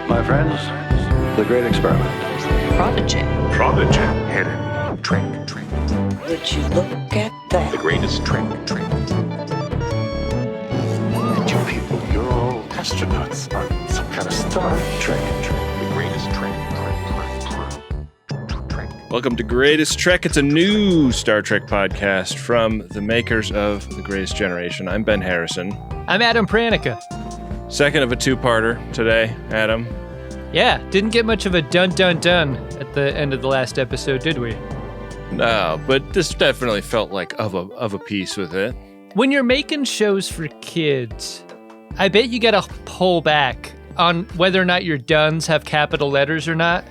My friends, the great experiment. Prodigy. Prodigy. Hidden. Trick. Would you look at that? The greatest trick. And you people, you're all astronauts on some kind of Star Trek. The greatest trick. Welcome to Greatest Trek. It's a new Star Trek podcast from the makers of The Greatest Generation. I'm Ben Harrison. I'm Adam Pranica. Second of a two-parter today, Adam. Yeah, didn't get much of a dun-dun-dun at the end of the last episode, did we? No, but this definitely felt like of a piece with it. When you're making shows for kids, I bet you gotta pull back on whether or not your duns have capital letters or not.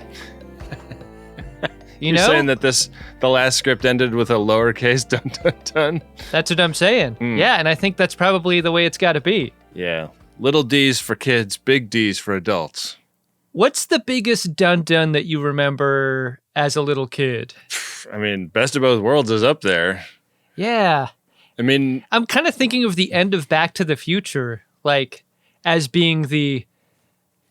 You're saying that the last script ended with a lowercase dun-dun-dun? That's what I'm saying. Yeah, and I think that's probably the way it's gotta be. Yeah. Little D's for kids, big D's for adults. What's the biggest dun-dun that you remember as a little kid? I mean, Best of Both Worlds is up there. Yeah. I mean, I'm kind of thinking of the end of Back to the Future, like, as being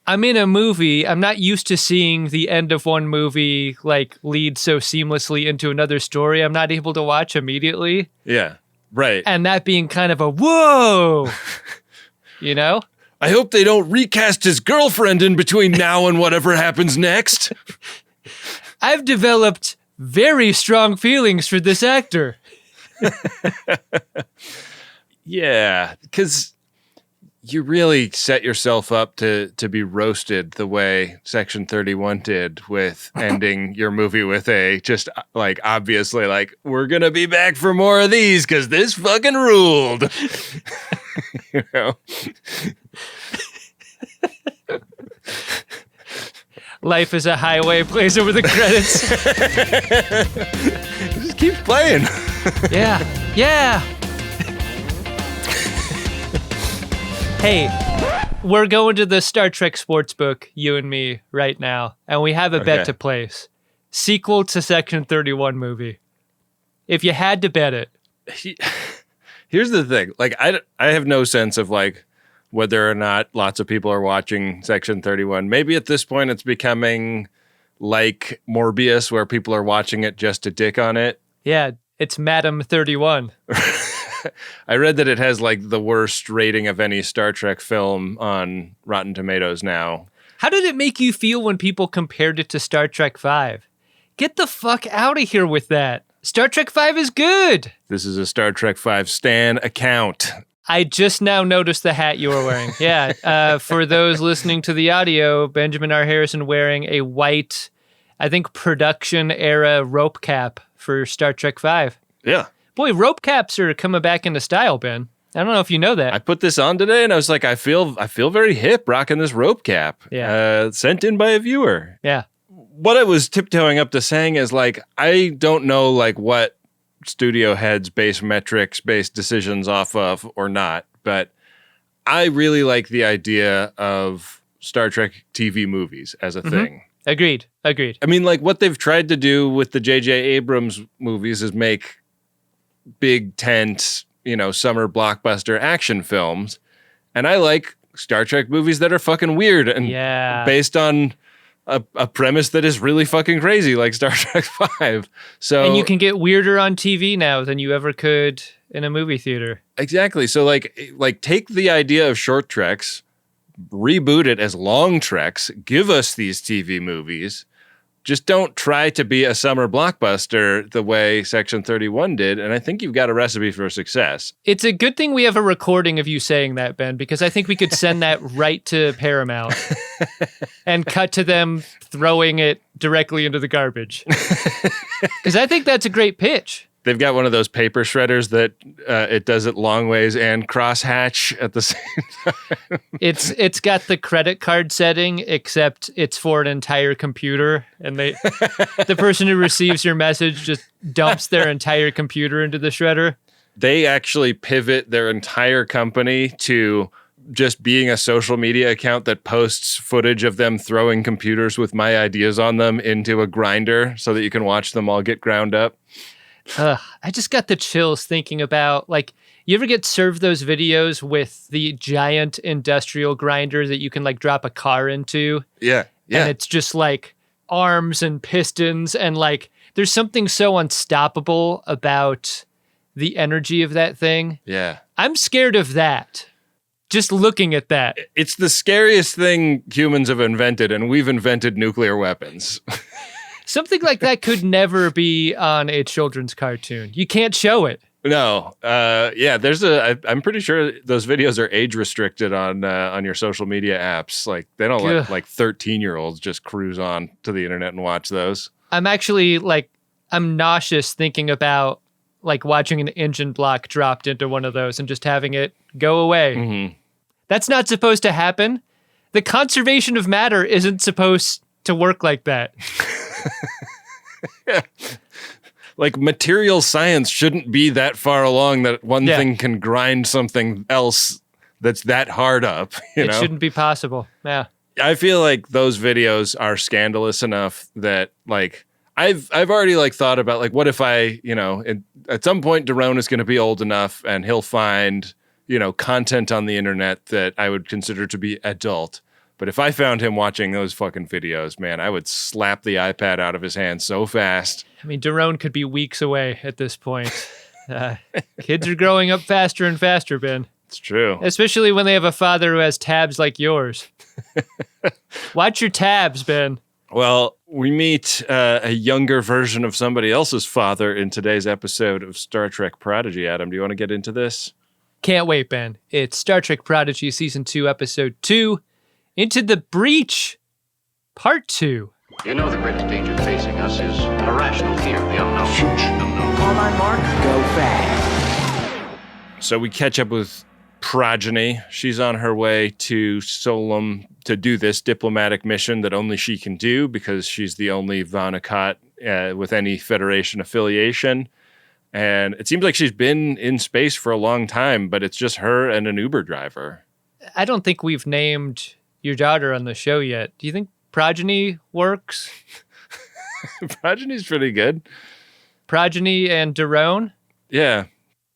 I'm in a movie, I'm not used to seeing the end of one movie, like, lead so seamlessly into another story. I'm not able to watch immediately. yeah, right. And that being kind of a whoa, you know? I hope they don't recast his girlfriend in between now and whatever happens next. I've developed very strong feelings for this actor. Yeah, because you really set yourself up to be roasted the way Section 31 did with ending your movie with obviously we're going to be back for more of these because this fucking ruled. You know? Life is a Highway plays over the credits. Just keep playing. Yeah. Hey, we're going to the Star Trek Sportsbook, you and me, right now, and we have a bet to place. Sequel to Section 31 movie. If you had to bet it. Here's the thing. I have no sense of, whether or not lots of people are watching Section 31. Maybe at this point it's becoming like Morbius, where people are watching it just to dick on it. Yeah, it's Madam 31. I read that it has the worst rating of any Star Trek film on Rotten Tomatoes now. How did it make you feel when people compared it to Star Trek V? Get the fuck out of here with that. Star Trek V is good. This is a Star Trek V Stan account. I just now noticed the hat you were wearing. Yeah, for those listening to the audio, Benjamin R. Harrison wearing a white, I think, production era rope cap for Star Trek V. Yeah. Boy, rope caps are coming back into style, Ben. I don't know if you know that. I put this on today and I was like, I feel very hip rocking this rope cap. Yeah. Sent in by a viewer. Yeah. What I was tiptoeing up to saying is I don't know what studio heads base metrics based decisions off of or not, but I really like the idea of Star Trek TV movies as a thing. Agreed. I mean, what they've tried to do with the J.J. Abrams movies is make big tent, summer blockbuster action films. And I like Star Trek movies that are fucking weird and based on a premise that is really fucking crazy, like Star Trek V. So, and you can get weirder on TV now than you ever could in a movie theater. Exactly. So take the idea of short treks, reboot it as long treks, give us these TV movies. Just don't try to be a summer blockbuster the way Section 31 did, and I think you've got a recipe for success. It's a good thing we have a recording of you saying that, Ben, because I think we could send that right to Paramount and cut to them throwing it directly into the garbage. Because I think that's a great pitch. They've got one of those paper shredders that it does it long ways and crosshatch at the same time. It's got the credit card setting, except it's for an entire computer, and the person who receives your message just dumps their entire computer into the shredder. They actually pivot their entire company to just being a social media account that posts footage of them throwing computers with my ideas on them into a grinder so that you can watch them all get ground up. I just got the chills thinking about, You ever get served those videos with the giant industrial grinder that you can like drop a car into? Yeah. And it's just like arms and pistons and like there's something so unstoppable about the energy of that thing. Yeah. I'm scared of that. Just looking at that. It's the scariest thing humans have invented, and we've invented nuclear weapons. Something like that could never be on a children's cartoon. You can't show it. No. I'm pretty sure those videos are age restricted on your social media apps. Like they don't let like 13-year-olds just cruise on to the internet and watch those. I'm actually like, I'm nauseous thinking about like watching an engine block dropped into one of those and just having it go away. Mm-hmm. That's not supposed to happen. The conservation of matter isn't supposed to work like that. Yeah. Like material science shouldn't be that far along that one thing can grind something else that's that hard up. It shouldn't be possible. Yeah. I feel like those videos are scandalous enough that like I've already like thought about like what if I, at some point Daron is going to be old enough and he'll find, content on the internet that I would consider to be adult. But if I found him watching those fucking videos, man, I would slap the iPad out of his hand so fast. I mean, Daron could be weeks away at this point. Kids are growing up faster and faster, Ben. It's true. Especially when they have a father who has tabs like yours. Watch your tabs, Ben. Well, we meet a younger version of somebody else's father in today's episode of Star Trek Prodigy. Adam, do you want to get into this? Can't wait, Ben. It's Star Trek Prodigy Season 2, Episode 2, Into the Breach, Part 2. You know the greatest danger facing us is an irrational fear of the unknown. Huge unknown. On my mark, go fast. So we catch up with Progeny. She's on her way to Solum to do this diplomatic mission that only she can do because she's the only Vanakot with any Federation affiliation. And it seems like she's been in space for a long time, but it's just her and an Uber driver. I don't think we've named your daughter on the show yet. Do you think Progeny works? Progeny's pretty good. Progeny and Daron? Yeah.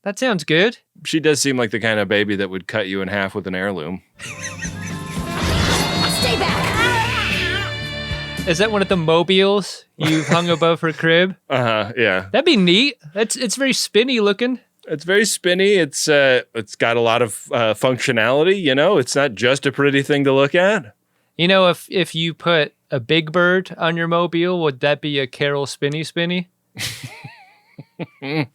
That sounds good. She does seem like the kind of baby that would cut you in half with an heirloom. Stay back! Is that one of the mobiles you've hung above her crib? Yeah. That'd be neat. It's very spinny looking. It's very spinny. It's got a lot of functionality, It's not just a pretty thing to look at. If you put a big bird on your mobile, would that be a Carol Spinny Spinny? Yeah,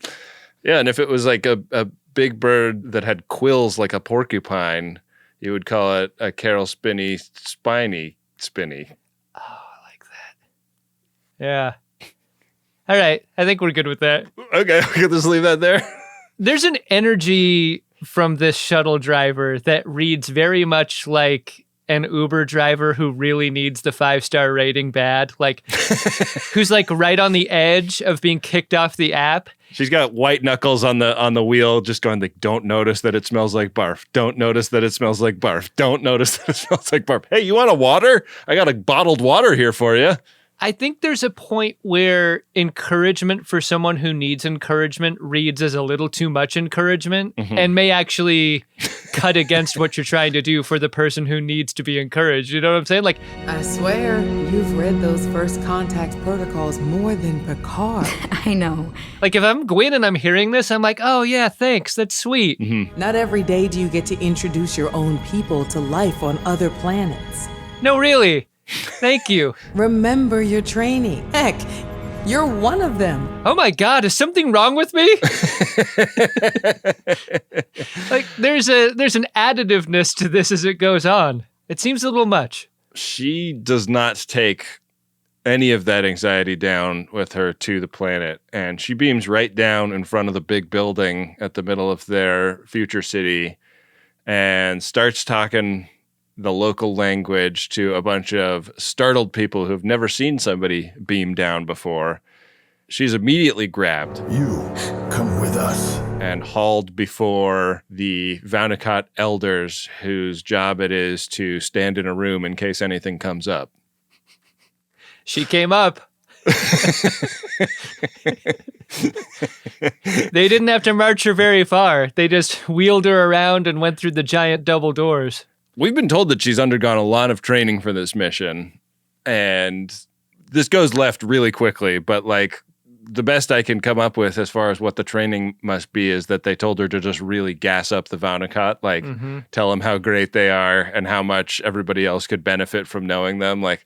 and if it was like a big bird that had quills like a porcupine, you would call it a Carol Spinny Spiny Spinny. Oh, I like that. Yeah. All right. I think we're good with that. Okay, we can just leave that there. There's an energy from this shuttle driver that reads very much like an Uber driver who really needs the 5-star rating bad, like who's like right on the edge of being kicked off the app. She's got white knuckles on the wheel, just going like, don't notice that it smells like barf. Don't notice that it smells like barf. Don't notice that it smells like barf. Hey, you want a water? I got a bottled water here for you. I think there's a point where encouragement for someone who needs encouragement reads as a little too much encouragement and may actually cut against what you're trying to do for the person who needs to be encouraged. You know what I'm saying? Like, I swear, you've read those first contact protocols more than Picard. I know. like if I'm Gwyn and I'm hearing this, I'm like, oh yeah, thanks. That's sweet. Not every day do you get to introduce your own people to life on other planets. No, really. Thank you. Remember your training. Heck, you're one of them. Oh my God, is something wrong with me? Like there's an additiveness to this as it goes on. It seems a little much. She does not take any of that anxiety down with her to the planet, and she beams right down in front of the big building at the middle of their future city and starts talking the local language to a bunch of startled people who've never seen somebody beam down before. She's immediately grabbed You come with us. and hauled before the Vanakot elders, whose job it is to stand in a room in case anything comes up. She came up. They didn't have to march her very far. They just wheeled her around and went through the giant double doors. We've been told that she's undergone a lot of training for this mission, and this goes left really quickly, but like the best I can come up with as far as what the training must be is that they told her to just really gas up the Vaunakot, like tell them how great they are and how much everybody else could benefit from knowing them. Like,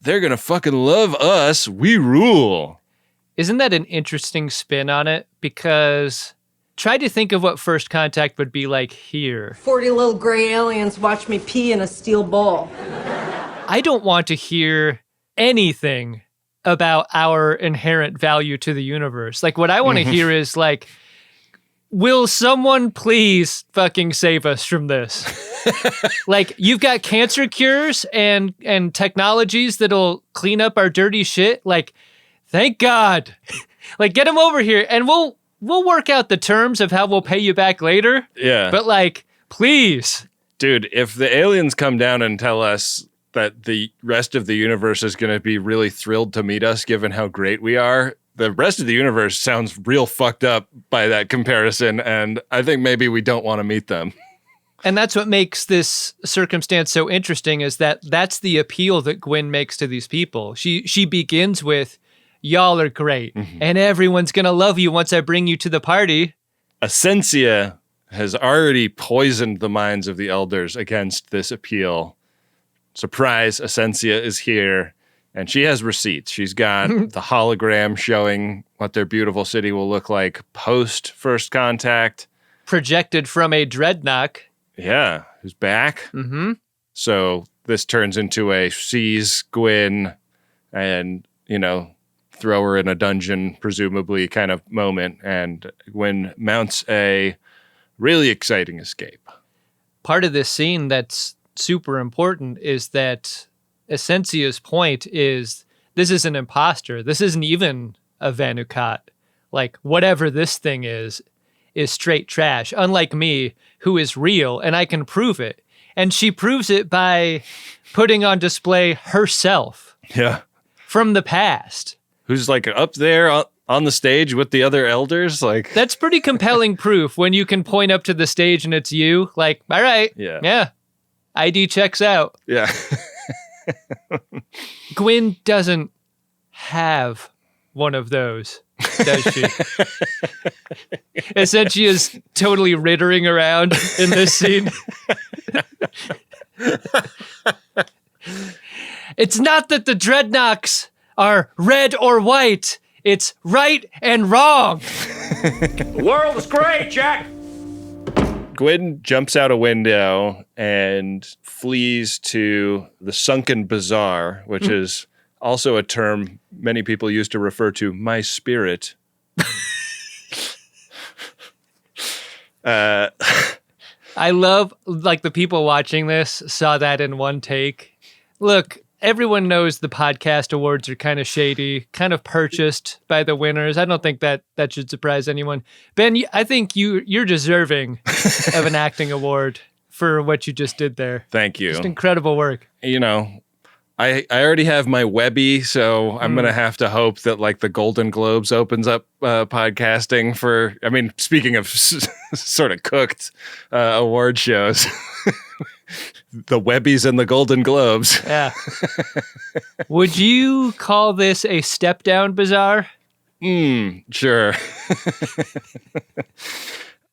they're going to fucking love us. We rule. Isn't that an interesting spin on it? Because try to think of what First Contact would be like here. 40 little gray aliens watch me pee in a steel bowl. I don't want to hear anything about our inherent value to the universe. Like, what I want to hear is like, will someone please fucking save us from this? Like, you've got cancer cures and technologies that'll clean up our dirty shit. Like, thank God. Like, get them over here and we'll work out the terms of how we'll pay you back later. Yeah. But like, please. Dude, if the aliens come down and tell us that the rest of the universe is going to be really thrilled to meet us given how great we are, the rest of the universe sounds real fucked up by that comparison, and I think maybe we don't want to meet them. And that's what makes this circumstance so interesting, is that that's the appeal that Gwyn makes to these people. She begins with, y'all are great, and everyone's going to love you once I bring you to the party. Asencia has already poisoned the minds of the elders against this appeal. Surprise, Asencia is here, and she has receipts. She's got the hologram showing what their beautiful city will look like post First Contact. Projected from a dreadnought. Yeah, who's back. Mm-hmm. So this turns into a seize Gwyn and, throw her in a dungeon, presumably, kind of moment. And Gwyn mounts a really exciting escape. Part of this scene that's super important is that Asencia's point is, this is an imposter. This isn't even a Vanukat. Like, whatever this thing is straight trash. Unlike me, who is real, and I can prove it. And she proves it by putting on display herself. Yeah. From the past. Who's like up there on the stage with the other elders? Like, that's pretty compelling proof when you can point up to the stage and it's you. Like, all right. Yeah. ID checks out. Yeah. Gwyn doesn't have one of those, does she? Asencia is totally rittering around in this scene. It's not that the dreadnoughts are red or white. It's right and wrong. The world is great, Jack. Gwyn jumps out a window and flees to the Sunken Bazaar, which is also a term many people use to refer to my spirit. I love, like, the people watching this saw that in one take. Look, everyone knows the podcast awards are kind of shady, kind of purchased by the winners. I don't think that should surprise anyone. Ben, I think you're deserving of an acting award for what you just did there. Thank you. Just incredible work. I already have my Webby, so I'm going to have to hope that like the Golden Globes opens up podcasting for, speaking of sort of cooked award shows, the Webbies and the Golden Globes. Yeah. Would you call this a step down bazaar? Sure.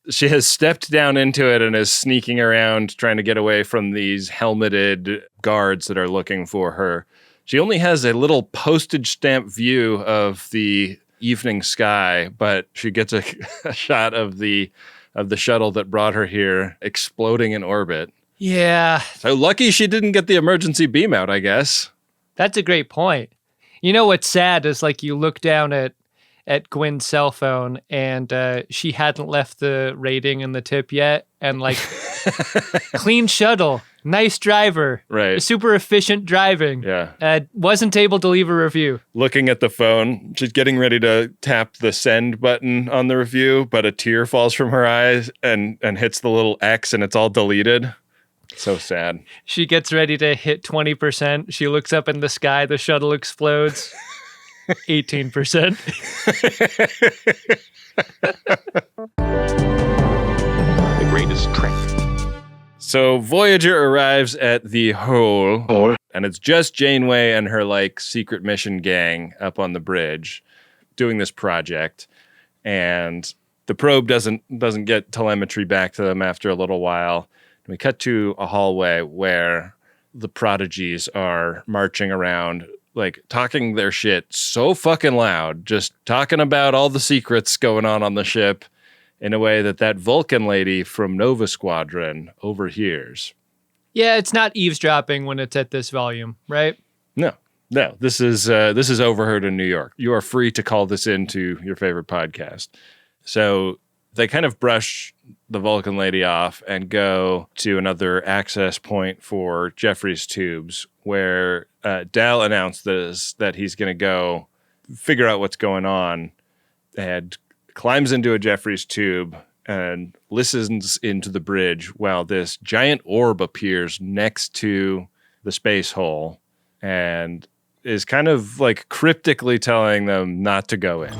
She has stepped down into it and is sneaking around trying to get away from these helmeted guards that are looking for her. She only has a little postage stamp view of the evening sky, but she gets a shot of the shuttle that brought her here exploding in orbit. Yeah. So lucky she didn't get the emergency beam out, I guess. That's a great point. You know what's sad is, like, you look down at Gwyn's cell phone and she hadn't left the rating and the tip yet. And like, clean shuttle, nice driver, right? Super efficient driving. Yeah. Wasn't able to leave a review. Looking at the phone, she's getting ready to tap the send button on the review, but a tear falls from her eyes and hits the little X and it's all deleted. So sad. She gets ready to hit 20%. She looks up in the sky. The shuttle explodes. 18%. The greatest trick. So Voyager arrives at the hole, and it's just Janeway and her like secret mission gang up on the bridge doing this project. And the probe doesn't get telemetry back to them after a little while. And we cut to a hallway where the prodigies are marching around, like talking their shit so fucking loud, just talking about all the secrets going on the ship in a way that Vulcan lady from Nova Squadron overhears. Yeah, it's not eavesdropping when it's at this volume, right? No. This is overheard in New York. You are free to call this into your favorite podcast. So they kind of brush the Vulcan lady off and go to another access point for Jeffrey's tubes, where Dal announced that he's going to go figure out what's going on, and climbs into a Jeffrey's tube and listens into the bridge while this giant orb appears next to the space hole and is kind of like cryptically telling them not to go in.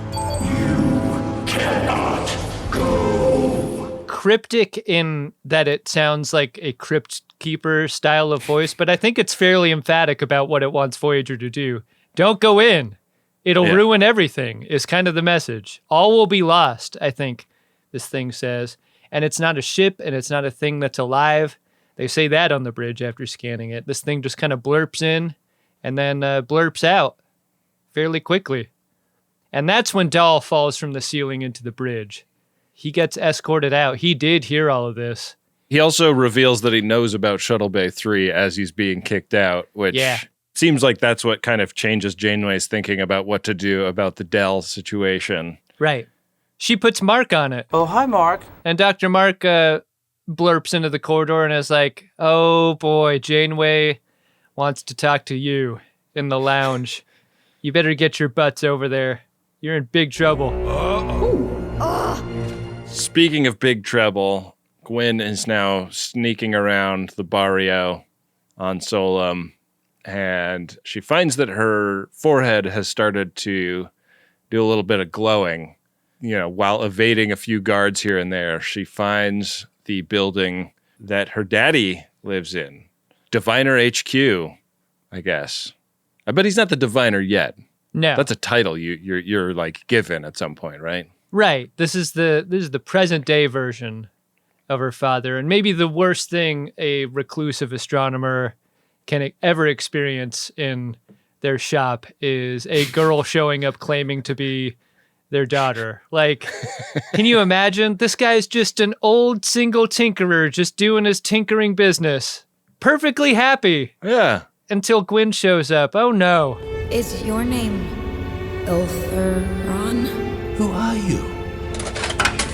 Cryptic in that it sounds like a crypt keeper style of voice, but I think it's fairly emphatic about what it wants Voyager to do. Don't go in. It'll ruin everything, is kind of the message. All will be lost, I think this thing says. And it's not a ship, and it's not a thing that's alive. They say that on the bridge after scanning it. This thing just kind of blurps in and then blurps out fairly quickly. And that's when Dal falls from the ceiling into the bridge. He gets escorted out. He did hear all of this. He also reveals that he knows about Shuttle Bay 3 as he's being kicked out, which seems like that's what kind of changes Janeway's thinking about what to do about the Dal situation. Right. She puts Mark on it. Oh, hi, Mark. And Dr. Mark blurps into the corridor and is like, oh boy, Janeway wants to talk to you in the lounge. You better get your butts over there. You're in big trouble. Speaking of big trouble, Gwyn is now sneaking around the barrio on Solum, and she finds that her forehead has started to do a little bit of glowing. You know, while evading a few guards here and there, she finds the building that her daddy lives in. Diviner HQ, I guess. I bet he's not the Diviner yet. No. That's a title you're like given at some point, right? Right. This is the present day version of her father, and maybe the worst thing a reclusive astronomer can ever experience in their shop is a girl showing up claiming to be their daughter. Like, can you imagine? This guy's just an old single tinkerer just doing his tinkering business. Perfectly happy. Yeah. Until Gwyn shows up. Oh no. Is your name Iltheron? Who are you?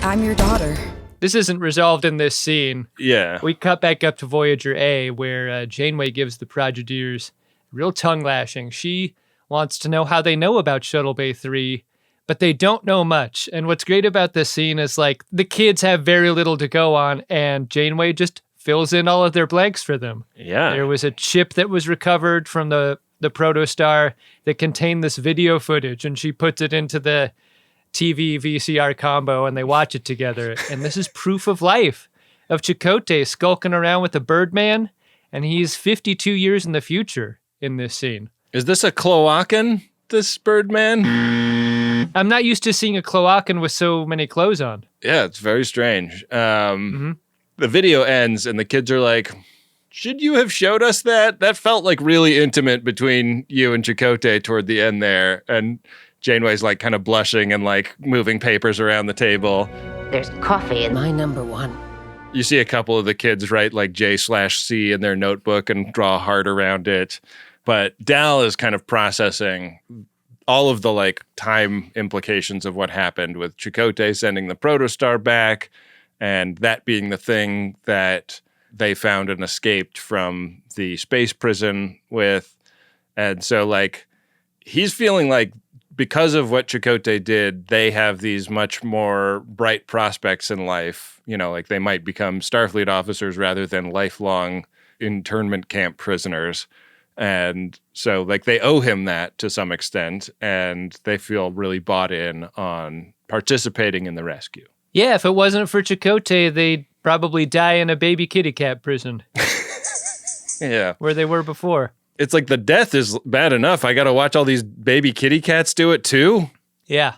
I'm your daughter. This isn't resolved in this scene. Yeah. We cut back up to Voyager A, where Janeway gives the Prodigiers real tongue lashing. She wants to know how they know about Shuttle Bay 3, but they don't know much. And what's great about this scene is, like, the kids have very little to go on, and Janeway just fills in all of their blanks for them. Yeah. There was a chip that was recovered from the protostar that contained this video footage, and she puts it into the TV VCR combo, and they watch it together. And this is proof of life of Chakotay skulking around with a Birdman, and he's 52 years in the future in this scene. Is this a Cloacan, this Birdman? I'm not used to seeing a Cloacan with so many clothes on. Yeah, it's very strange. The video ends, and the kids are like, should you have showed us that? That felt like really intimate between you and Chakotay toward the end there. And Janeway's like kind of blushing and like moving papers around the table. There's coffee in My number one. You see a couple of the kids write like J/C in their notebook and draw a heart around it. But Dal is kind of processing all of the like time implications of what happened with Chakotay sending the protostar back, and that being the thing that they found and escaped from the space prison with. And so like he's feeling like because of what Chakotay did, they have these much more bright prospects in life. You know, like they might become Starfleet officers rather than lifelong internment camp prisoners. And so like they owe him that to some extent, and they feel really bought in on participating in the rescue. Yeah, if it wasn't for Chakotay, they'd probably die in a baby kitty cat prison. Yeah. Where they were before. It's like the death is bad enough. I got to watch all these baby kitty cats do it too. Yeah.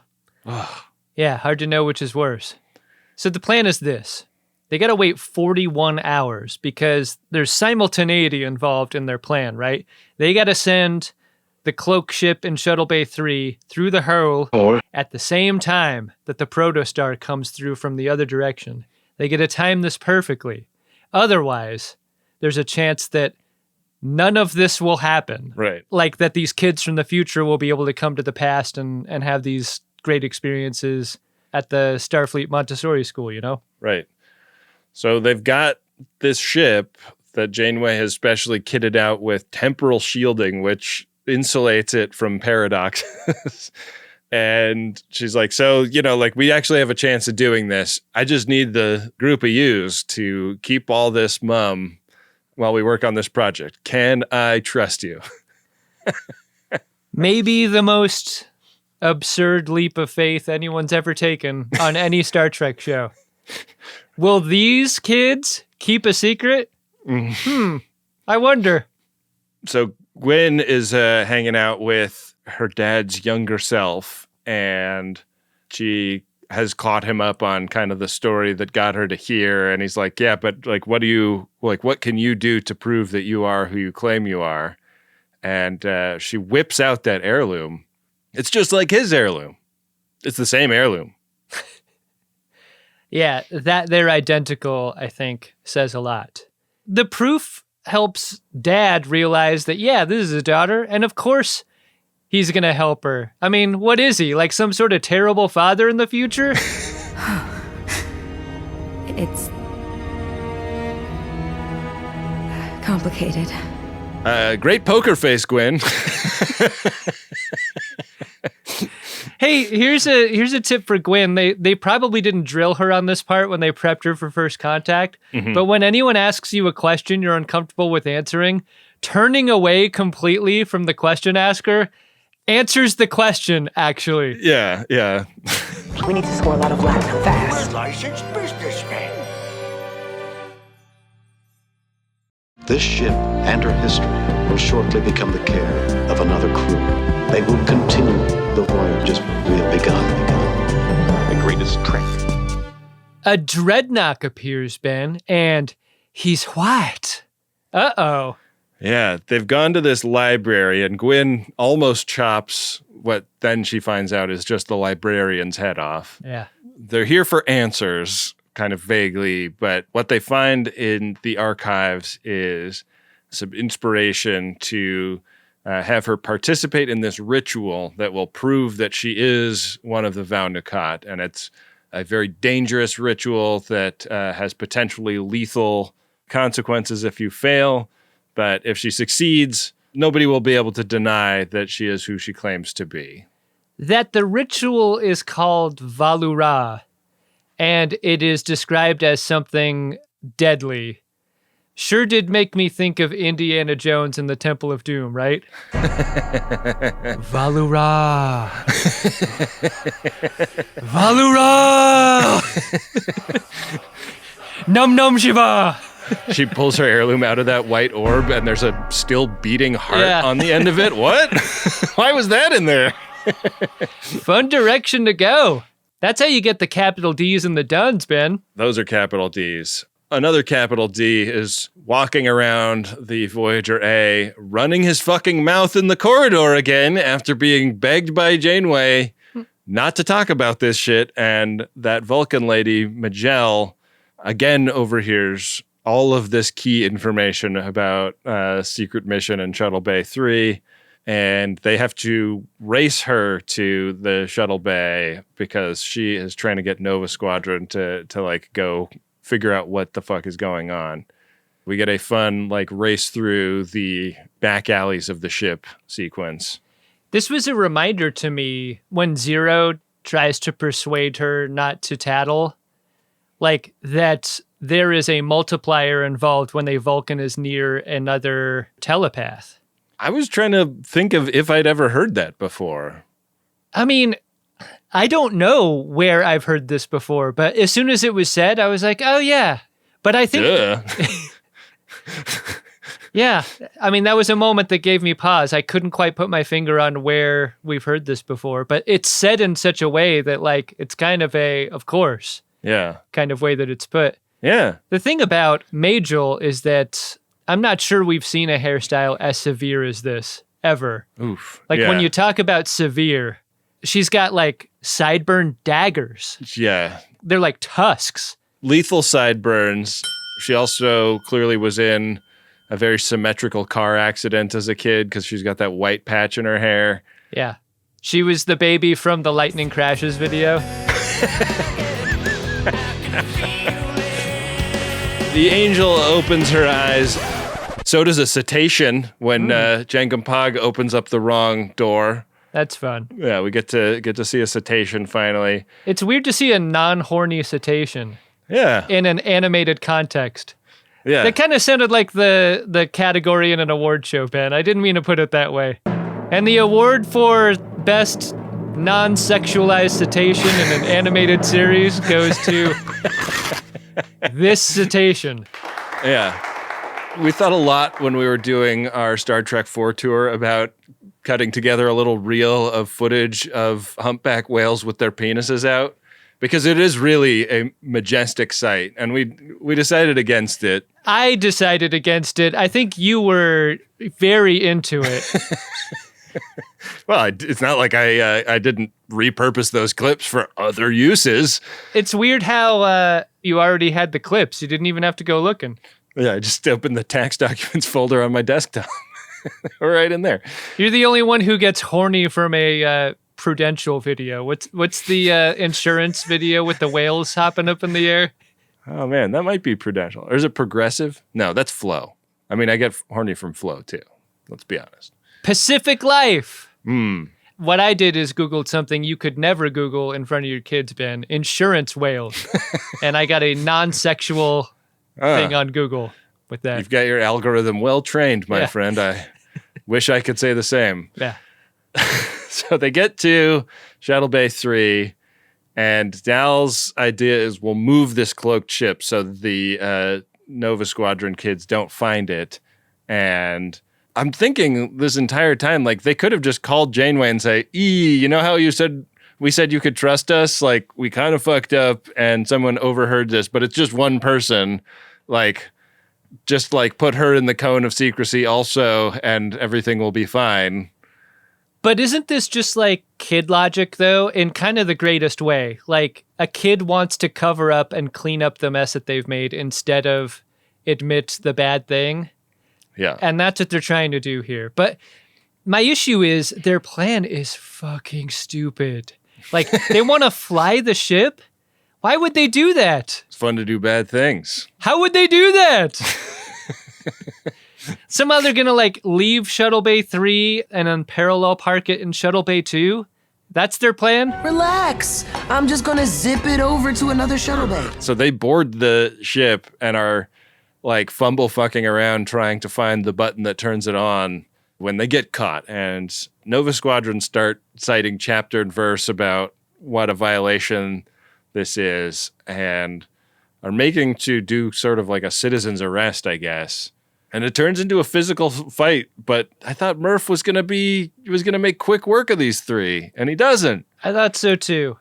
Yeah, hard to know which is worse. So the plan is this. They got to wait 41 hours because there's simultaneity involved in their plan, right? They got to send the cloak ship in Shuttle Bay 3 through the hole at the same time that the protostar comes through from the other direction. They got to time this perfectly. Otherwise, there's a chance that none of this will happen. Right. Like that these kids from the future will be able to come to the past and have these great experiences at the Starfleet Montessori school, you know? Right. So they've got this ship that Janeway has specially kitted out with temporal shielding, which insulates it from paradoxes. And she's like, so, you know, like we actually have a chance of doing this. I just need the group of yous to keep all this mum while we work on this project. Can I trust you? Maybe the most absurd leap of faith anyone's ever taken on any Star Trek show. Will these kids keep a secret? I wonder. So Gwyn is hanging out with her dad's younger self, and she has caught him up on kind of the story that got her to here. And he's like, yeah, but like, what can you do to prove that you are who you claim you are? And she whips out that heirloom. It's just like his heirloom. It's the same heirloom. Yeah, that they're identical, I think, says a lot. The proof helps Dad realize that, yeah, this is his daughter, and of course he's going to help her. I mean, what is he, like some sort of terrible father in the future? It's complicated. Great poker face, Gwyn. Hey, here's a tip for Gwyn. They probably didn't drill her on this part when they prepped her for first contact. But when anyone asks you a question you're uncomfortable with answering, turning away completely from the question asker answers the question, actually. Yeah. We need to score a lot of Latin fast. Licensed businessman. This ship and her history will shortly become the care of another crew. They will continue the voyage as we have begun. The greatest trick. A dreadnought appears, Ben, and he's white. Uh-oh. Yeah, they've gone to this library, and Gwyn almost chops what then she finds out is just the librarian's head off. Yeah. They're here for answers, kind of vaguely, but what they find in the archives is some inspiration to have her participate in this ritual that will prove that she is one of the Vau-N'Akat, and it's a very dangerous ritual that has potentially lethal consequences if you fail. But if she succeeds, nobody will be able to deny that she is who she claims to be. That the ritual is called Valura, and it is described as something deadly. Sure did make me think of Indiana Jones and the Temple of Doom, right? Valura. Valura! Num num shiva! She pulls her heirloom out of that white orb, and there's a still beating heart on the end of it. What? Why was that in there? Fun direction to go. That's how you get the capital D's and the Duns, Ben. Those are capital D's. Another capital D is walking around the Voyager A, running his fucking mouth in the corridor again after being begged by Janeway not to talk about this shit. And that Vulcan lady, Majel, again overhears all of this key information about secret mission in Shuttle Bay 3. And they have to race her to the Shuttle Bay because she is trying to get Nova Squadron to like go figure out what the fuck is going on. We get a fun like race through the back alleys of the ship sequence. This was a reminder to me when Zero tries to persuade her not to tattle, like that there is a multiplier involved when a Vulcan is near another telepath. I was trying to think of if I'd ever heard that before. I mean, I don't know where I've heard this before, but as soon as it was said, I was like, oh, yeah. But I think... Yeah. I mean, that was a moment that gave me pause. I couldn't quite put my finger on where we've heard this before, but it's said in such a way that, like, it's kind of a, of course, kind of way that it's put. Yeah. The thing about Majel is that I'm not sure we've seen a hairstyle as severe as this ever. Oof. Like, when you talk about severe, she's got, like, sideburn daggers. Yeah. They're like tusks. Lethal sideburns. She also clearly was in a very symmetrical car accident as a kid because she's got that white patch in her hair. Yeah. She was the baby from the Lightning Crashes video. The angel opens her eyes. So does a cetacean when Jankum-Pog opens up the wrong door. That's fun. Yeah, we get to see a cetacean finally. It's weird to see a non-horny cetacean. Yeah. In an animated context. Yeah. That kind of sounded like the category in an award show, Ben. I didn't mean to put it that way. And the award for best non-sexualized cetacean in an animated series goes to this cetacean. Yeah. We thought a lot when we were doing our Star Trek 4 tour about cutting together a little reel of footage of humpback whales with their penises out, because it is really a majestic sight, and we decided against it. I decided against it. I think you were very into it. Well, it's not like I didn't repurpose those clips for other uses. It's weird how you already had the clips. You didn't even have to go looking. Yeah, I just opened the tax documents folder on my desktop. Right in there. You're the only one who gets horny from a Prudential video. What's the insurance video with the whales hopping up in the air? Oh, man, that might be Prudential. Or is it Progressive? No, that's Flow. I mean, I get horny from Flow, too. Let's be honest. Pacific Life. What I did is Googled something you could never Google in front of your kids, Ben. Insurance whales. And I got a non-sexual thing on Google with that. You've got your algorithm well trained, my friend. I wish I could say the same. Yeah. So they get to Shuttle Bay 3, and Dal's idea is we'll move this cloaked ship so the Nova Squadron kids don't find it. And I'm thinking this entire time, like, they could have just called Janeway and say, you know how we said you could trust us? Like, we kind of fucked up and someone overheard this, but it's just one person. Like, just like put her in the cone of secrecy also, and everything will be fine. But isn't this just like kid logic, though, in kind of the greatest way? Like, a kid wants to cover up and clean up the mess that they've made instead of admit the bad thing. Yeah. And that's what they're trying to do here. But my issue is their plan is fucking stupid. Like, they want to fly the ship? Why would they do that? It's fun to do bad things. How would they do that? Somehow they're going to, like, leave Shuttle Bay 3 and then parallel park it in Shuttle Bay 2? That's their plan? Relax. I'm just gonna zip it over to another shuttle bay. So they board the ship and are, like, fumble fucking around trying to find the button that turns it on when they get caught. And Nova Squadron start citing chapter and verse about what a violation this is, and are making to do sort of like a citizen's arrest, I guess. And it turns into a physical fight, but I thought Murph was going to make quick work of these three, and he doesn't. I thought so too.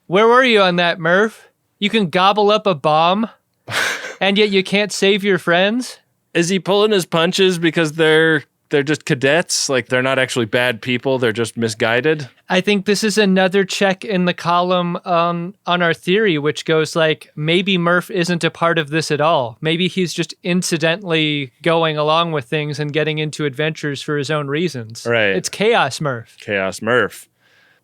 Where were you on that, Murph? You can gobble up a bomb, and yet you can't save your friends? Is he pulling his punches because they're just cadets? Like, they're not actually bad people, they're just misguided? I think this is another check in the column on our theory, which goes like, maybe Murph isn't a part of this at all. Maybe he's just incidentally going along with things and getting into adventures for his own reasons. Right. It's Chaos Murph. Chaos Murph.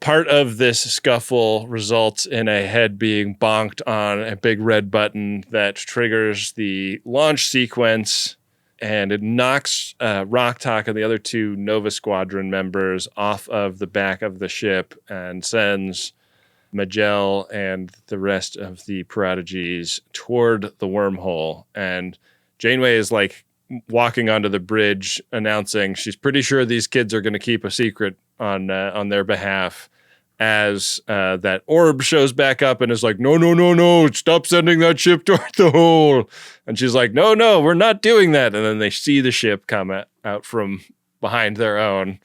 Part of this scuffle results in a head being bonked on a big red button that triggers the launch sequence, and it knocks Rocktalk and the other two Nova Squadron members off of the back of the ship and sends Majel and the rest of the Prodigies toward the wormhole. And Janeway is, like, walking onto the bridge announcing she's pretty sure these kids are going to keep a secret on their behalf, as that orb shows back up and is like, no, stop sending that ship toward the hole. And she's like, no, we're not doing that. And then they see the ship come out from behind their own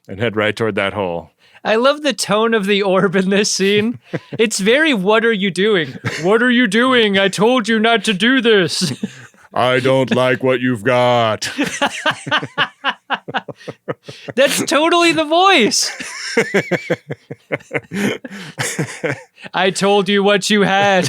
and head right toward that hole. I love the tone of the orb in this scene. It's very, what are you doing? What are you doing? I told you not to do this. I don't like what you've got. That's totally the voice. I told you what you had.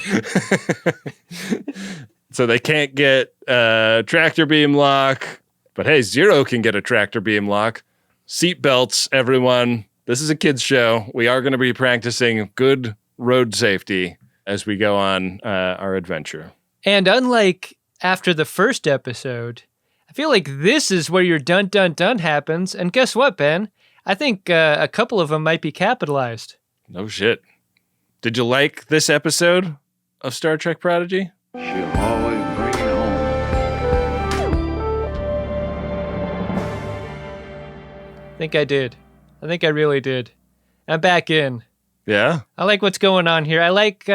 So they can't get tractor beam lock, but hey, Zero can get a tractor beam lock. Seatbelts, everyone. This is a kids show. We are going to be practicing good road safety as we go on our adventure. And unlike after the first episode, I feel like this is where your dun dun dun happens. And guess what, Ben? I think a couple of them might be capitalized. No shit. Did you like this episode of Star Trek Prodigy? She'll always bring it home. I think I did. I think I really did. I'm back in. Yeah? I like what's going on here. I like,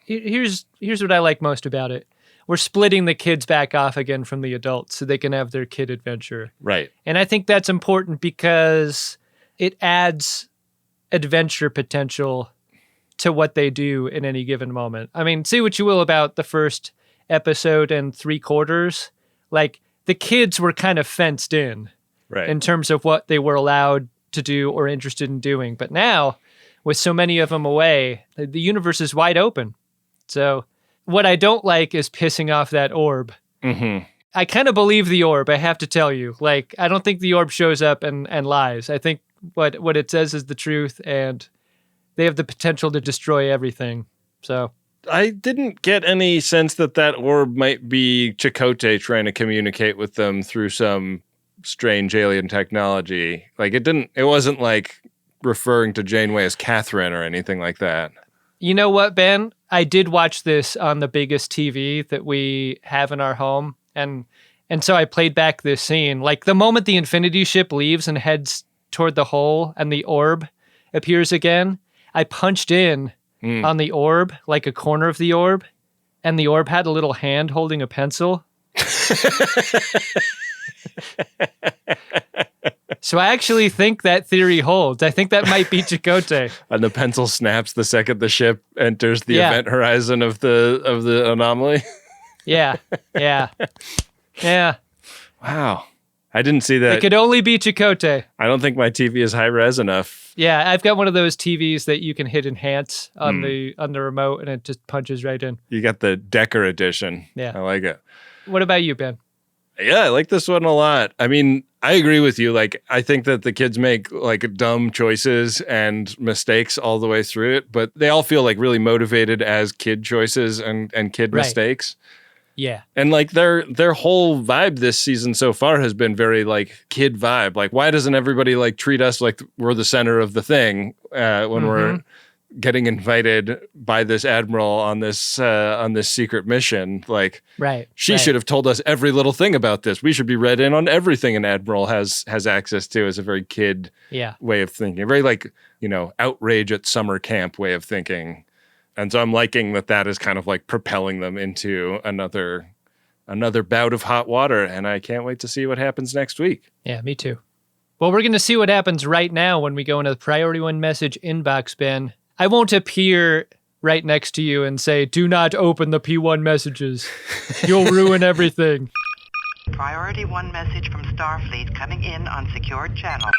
here's what I like most about it. We're splitting the kids back off again from the adults so they can have their kid adventure. Right. And I think that's important because it adds adventure potential to what they do in any given moment. I mean, say what you will about the first episode and 3/4. Like, the kids were kind of fenced in. Right. In terms of what they were allowed to do or interested in doing. But now, with so many of them away, the universe is wide open. So what I don't like is pissing off that orb. Mm-hmm. I kind of believe the orb, I have to tell you. Like, I don't think the orb shows up and lies. I think what it says is the truth, and they have the potential to destroy everything. So I didn't get any sense that orb might be Chakotay trying to communicate with them through some strange alien technology. Like, it wasn't like referring to Janeway as Catherine or anything like that. You know what, Ben? I did watch this on the biggest TV that we have in our home, and so I played back this scene. Like, the moment the Infinity ship leaves and heads toward the hole and the orb appears again, I punched in on the orb, like a corner of the orb, and the orb had a little hand holding a pencil. So I actually think that theory holds. I think that might be Chakotay. And the pencil snaps the second the ship enters the event horizon of the anomaly. Yeah. Wow. I didn't see that. It could only be Chakotay. I don't think my TV is high res enough. Yeah, I've got one of those TVs that you can hit enhance on the remote, and it just punches right in. You got the Decker edition. Yeah. I like it. What about you, Ben? Yeah, I like this one a lot. I mean, I agree with you. Like, I think that the kids make like dumb choices and mistakes all the way through it, but they all feel like really motivated as kid choices and kid mistakes. Yeah. And like their whole vibe this season so far has been very like kid vibe. Like, why doesn't everybody like treat us like we're the center of the thing when we're getting invited by this admiral on this secret mission? Like, she should have told us every little thing about this. We should be read in on everything an admiral has access to. Is a very kid way of thinking. A very like, outrage at summer camp way of thinking. And so I'm liking that is kind of like propelling them into another bout of hot water, and I can't wait to see what happens next week. Yeah, me too. Well, we're going to see what happens right now when we go into the Priority 1 message inbox, Ben. I won't appear right next to you and say, do not open the P1 messages. You'll ruin everything. Priority 1 message from Starfleet coming in on secured channel.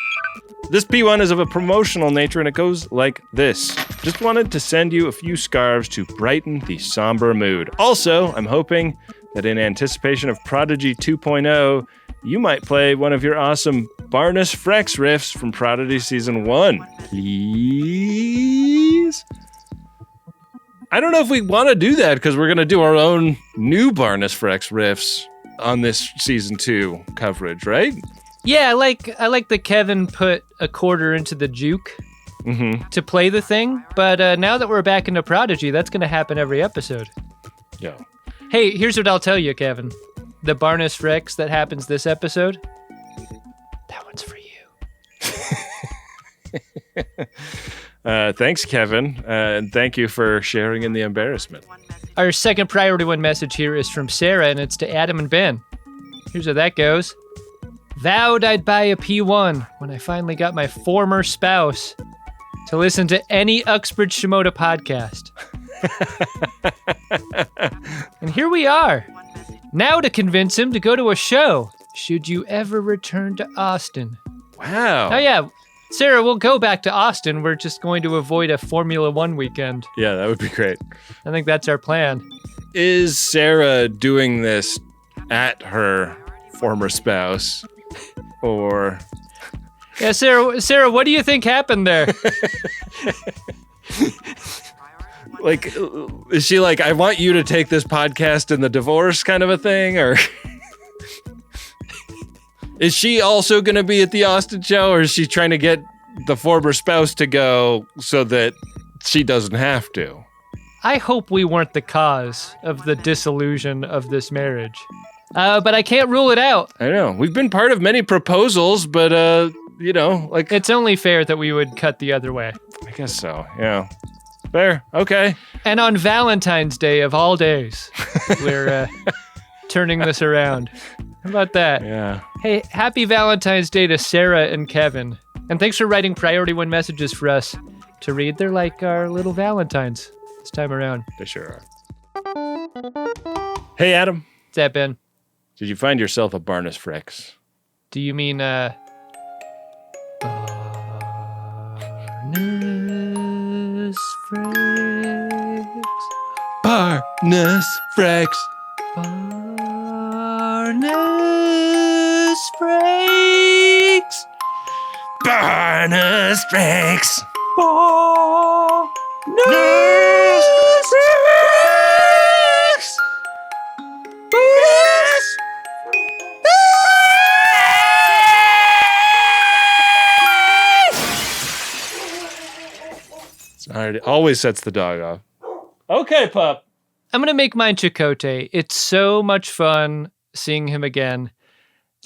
This P1 is of a promotional nature, and it goes like this. Just wanted to send you a few scarves to brighten the somber mood. Also, I'm hoping that in anticipation of Prodigy 2.0, you might play one of your awesome Barnus Frex riffs from Prodigy Season 1. Please? I don't know if we want to do that, because we're going to do our own new Barnus Frex riffs on this Season 2 coverage, right? Yeah, I like that Kevin put a quarter into the juke to play the thing, but now that we're back into Prodigy, that's going to happen every episode. Yeah. Hey, here's what I'll tell you, Kevin. the Barnus Rex that happens this episode, that one's for you. Thanks, Kevin. And thank you for sharing in the embarrassment. Our second priority one message here is from Sarah, and it's to Adam and Ben. Here's how that goes. Vowed I'd buy a P1 when I finally got my former spouse to listen to any Uxbridge Shimoda podcast. And here we are. Now to convince him to go to a show, should you ever return to Austin. Wow. Oh yeah, Sarah, we'll go back to Austin. We're just going to avoid a Formula One weekend. Yeah, that would be great. I think that's our plan. Is Sarah doing this at her former spouse? Or... Yeah, Sarah, what do you think happened there? Like, is she like, I want you to take this podcast in the divorce kind of a thing? Or is she also going to be at the Austin show? Or is she trying to get the former spouse to go so that she doesn't have to? I hope we weren't the cause of the dissolution of this marriage. But I can't rule it out. I know. We've been part of many proposals, but, you know, like... It's only fair that we would cut the other way. I guess so, yeah. Fair, okay. And on Valentine's Day of all days, we're turning this around. How about that? Yeah. Hey, happy Valentine's Day to Sarah and Kevin. And thanks for writing Priority 1 messages for us to read. They're like our little Valentines this time around. They sure are. Hey, Adam. What's that, Ben? Did you find yourself a Barnus Fricks? Do you mean, Barnus Fricks? Barnus Fricks. Barnus Fricks. Barnus Fricks. Barnus Fricks. It always sets the dog off. Okay, pup. I'm going to make mine Chakotay. It's so much fun seeing him again.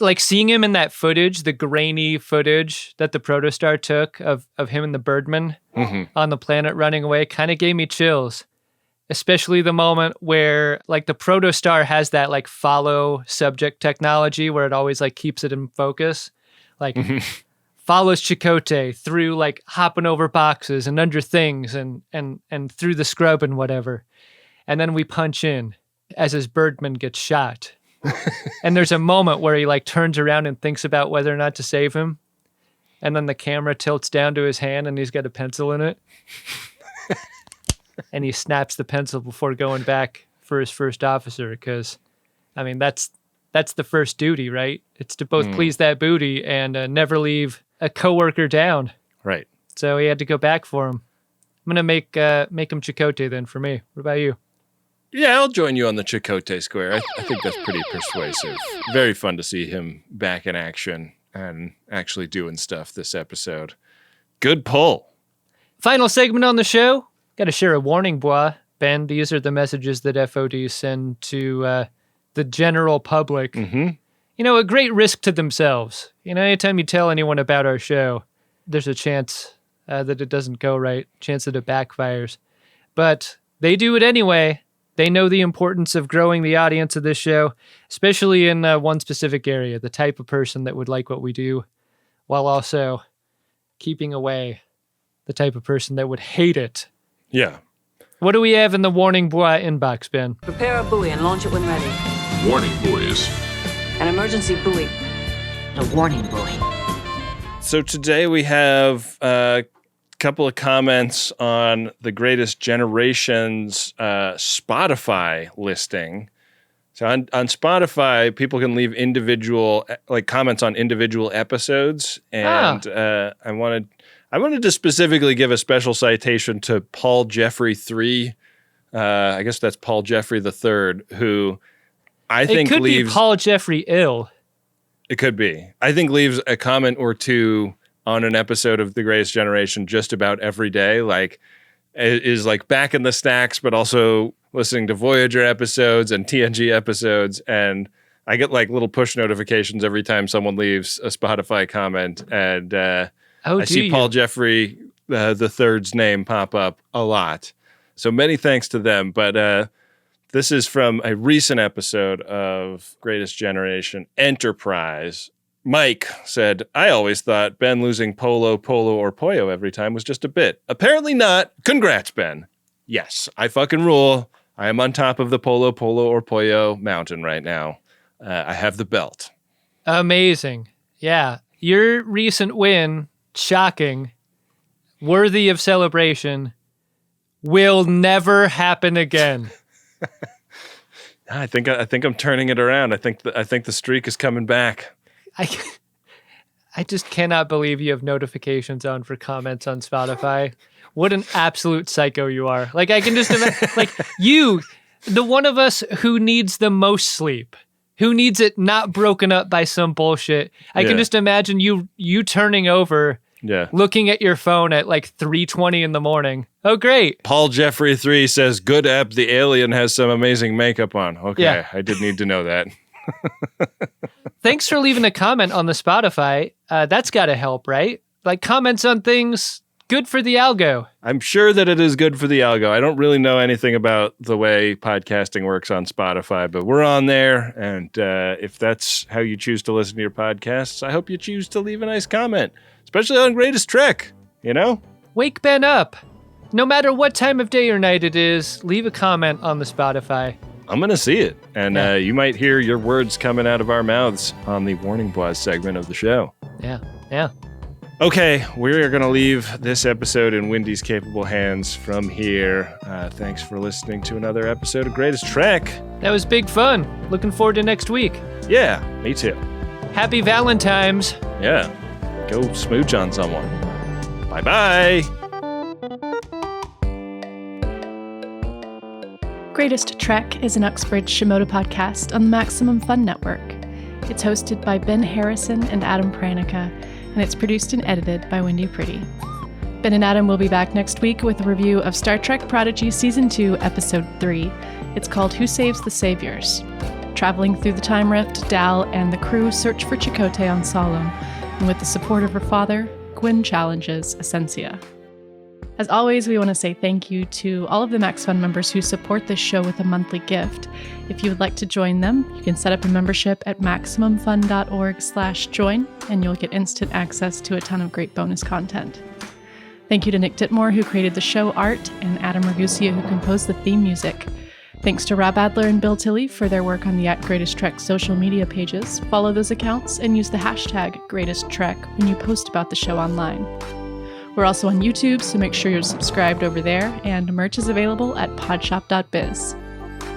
Like seeing him in that footage, the grainy footage that the Protostar took of him and the Birdman on the planet running away kind of gave me chills. Especially the moment where like the Protostar has that like follow subject technology where it always like keeps it in focus. Like follows Chakotay through like hopping over boxes and under things and through the scrub and whatever. And then we punch in as his Birdman gets shot. And there's a moment where he like turns around and thinks about whether or not to save him. And then the camera tilts down to his hand and he's got a pencil in it. And he snaps the pencil before going back for his first officer. Because, I mean, that's the first duty, right? It's to both please that booty and never leave a coworker down. Right. So he had to go back for him. I'm going to make him Chakotay then for me. What about you? Yeah, I'll join you on the Chakotay square. I think that's pretty persuasive. Very fun to see him back in action and actually doing stuff this episode. Good pull. Final segment on the show. Got to share a warning, bois. Ben, these are the messages that FODs send to the general public. Mm-hmm. You know, a great risk to themselves. You know, anytime you tell anyone about our show, there's a chance that it doesn't go right, chance that it backfires. But they do it anyway. They know the importance of growing the audience of this show, especially in one specific area, the type of person that would like what we do, while also keeping away the type of person that would hate it. Yeah. What do we have in the warning bois inbox, Ben? Prepare a buoy and launch it when ready. Warning buoys. An emergency buoy. A warning buoy. So today we have a couple of comments on the Greatest Generations Spotify listing. So on Spotify, people can leave individual comments on individual episodes, and I wanted to specifically give a special citation to Paul Jeffrey III. I guess that's Paul Jeffrey III, who I think could leaves... be Paul Jeffrey Ill. It could be. I think leaves a comment or two on an episode of The Greatest Generation just about every day. Like, is like back in the stacks, but also listening to Voyager episodes and TNG episodes. And I get like little push notifications every time someone leaves a Spotify comment, and I see Paul Jeffrey the third's name pop up a lot. So many thanks to them. But this is from a recent episode of Greatest Generation Enterprise. Mike said, I always thought Ben losing Polo, or Pollo every time was just a bit. Apparently not. Congrats, Ben. Yes, I fucking rule. I am on top of the Polo, or Pollo mountain right now. I have the belt. Amazing. Yeah. Your recent win, shocking, worthy of celebration, will never happen again. I think I'm turning it around. I think the streak is coming back. I just cannot believe you have notifications on for comments on Spotify. What an absolute psycho you are. Like, I can just imagine, like, you, the one of us who needs the most sleep, who needs it not broken up by some bullshit. I can just imagine you turning over, looking at your phone at like 3:20 in the morning. Oh, great. Paul Jeffrey 3 says, good app, the alien has some amazing makeup on. Okay, I did need to know that. Thanks for leaving a comment on the Spotify. That's got to help, right? Like, comments on things, good for the algo. I'm sure that it is good for the algo. I don't really know anything about the way podcasting works on Spotify, but we're on there. And if that's how you choose to listen to your podcasts, I hope you choose to leave a nice comment, especially on Greatest Trek, you know? Wake Ben up. No matter what time of day or night it is, leave a comment on the Spotify. I'm going to see it. And you might hear your words coming out of our mouths on the Warning Pause segment of the show. Yeah. Okay, we're going to leave this episode in Wynde's capable hands from here. Thanks for listening to another episode of Greatest Trek. That was big fun. Looking forward to next week. Yeah, me too. Happy Valentine's. Yeah, go smooch on someone. Bye-bye. Greatest Trek is an Uxbridge Shimoda podcast on the Maximum Fun Network. It's hosted by Ben Harrison and Adam Pranica, and it's produced and edited by Wynde Priddy. Ben and Adam will be back next week with a review of Star Trek Prodigy Season 2, Episode 3. It's called Who Saves the Saviors? Traveling through the time rift, Dal and the crew search for Chakotay on Solum, and with the support of her father, Gwyn challenges Asencia. As always, we want to say thank you to all of the Max Fun members who support this show with a monthly gift. If you would like to join them, you can set up a membership at MaximumFun.org/join, and you'll get instant access to a ton of great bonus content. Thank you to Nick Dittmore, who created the show art, and Adam Ragusia, who composed the theme music. Thanks to Rob Adler and Bill Tilley for their work on the @GreatestTrek social media pages. Follow those accounts and use the hashtag #GreatestTrek when you post about the show online. We're also on YouTube, so make sure you're subscribed over there, and merch is available at podshop.biz.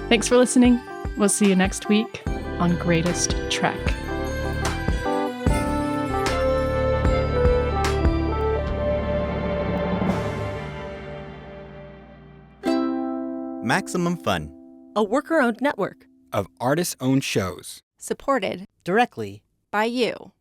Thanks for listening. We'll see you next week on Greatest Trek. Maximum Fun, a worker-owned network of artist-owned shows. supported directly by you.